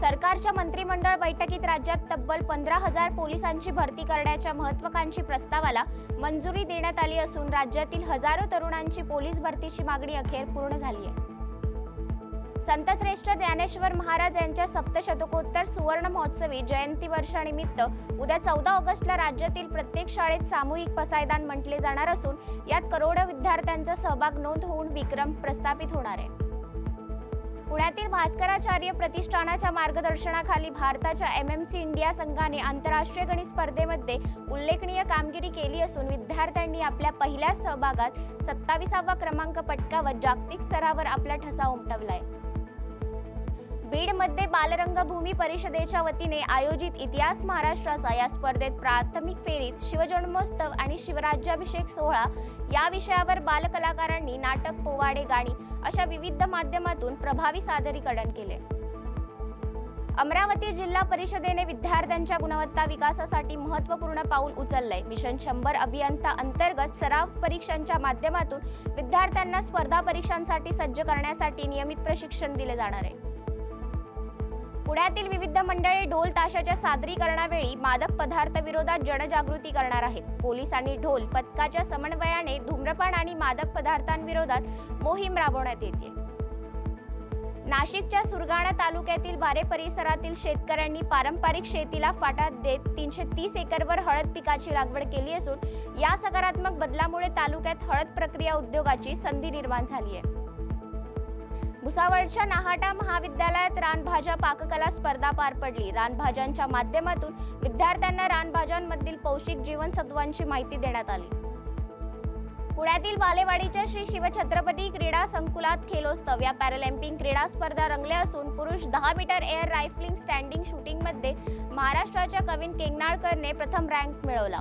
सरकारच्या मंत्रिमंडळ बैठकीत राज्यात तब्बल 15,000 पोलिसांची भरती करण्याच्या महत्त्वाकांक्षी प्रस्तावाला मंजुरी देण्यात आली असून राज्यातील हजारो तरुणांची पोलीस भरतीची मागणी अखेर पूर्ण झाली आहे। संतश्रेष्ठ ज्ञानेश्वर महाराज यांच्या सप्तशतकोत्तर सुवर्ण महोत्सवी जयंती वर्षानिमित्त उद्या 14 ऑगस्टला राज्यातील प्रत्येक शाळेत सामूहिक पसायदान म्हटले जाणार असून यात करोडो विद्यार्थ्यांचा सहभाग नोंद होऊन विक्रम प्रस्थापित होणार आहे। पुण्यातील भास्कराचार्य प्रतिष्ठानाच्या मार्गदर्शनाखाली भारताच्या एमएमसी इंडिया संघाने आंतरराष्ट्रीय गणित स्पर्धेमध्ये उल्लेखनीय कामगिरी केली असून विद्यार्थ्यांनी आपल्या पहिल्या सहभागात 27वा क्रमांक पटकावत जागतिक स्तरावर आपला ठसा उमटवलाय। बीडमध्ये बालरंगभूमी परिषदेच्या वतीने आयोजित इतिहास महाराष्ट्राचा या स्पर्धेत प्राथमिक फेरीत शिवजन्मोत्सव आणि शिवराज्याभिषेक सोहळा या विषयावर बालकलाकारांनी नाटक, पोवाडे, गाणी अशा विविध माध्यमातून प्रभावी सादरीकरण केले। अमरावती जिल्हा परिषदेने विद्यार्थ्यांच्या गुणवत्ता विकासासाठी महत्त्वपूर्ण पाऊल उचललंय। मिशन 100 अभियंता अंतर्गत सराव परीक्षांच्या माध्यमातून विद्यार्थ्यांना स्पर्धा परीक्षांसाठी सज्ज करण्यासाठी नियमित प्रशिक्षण दिले जाणार आहे। पुण्यातील विविध मंडळे ढोल ताशाच्या सादरीकरणावेळी मादक पदार्थ विरोधात जनजागृती करणार आहेत। पोलीस आणि ढोल पथकाच्या समन्वयाने धूम्रपान आणि मादक पदार्थांविरोधात मोहीम राबवण्यात येते। नाशिकच्या सुरगाणा तालुक्यातील बारे परिसरातील शेतकऱ्यांनी पारंपरिक शेतीला फाटा देत 330 एकरवर हळद पिकाची लागवड केली असून या सकारात्मक बदलामुळे तालुक्यात हळद प्रक्रिया उद्योगाची संधी निर्माण झाली आहे। भुसावळच्या नाहाटा महाविद्यालयात रानभाज्या पाककला स्पर्धा पार पडली। रानभाज्यांच्या माध्यमातून विद्यार्थ्यांना रानभाज्यांमधील पौष्टिक जीवनसत्वांची माहिती देण्यात आली। पुण्यातील बालेवाडीच्या श्री शिवछत्रपती क्रीडा संकुलात खेलोत्सव या पॅरालिम्पिक क्रीडा स्पर्धा रंगल्या असून पुरुष 10 मीटर एअर रायफलिंग स्टँडिंग शूटिंगमध्ये महाराष्ट्राच्या कविन केंगनाळकरने प्रथम रँक मिळवला।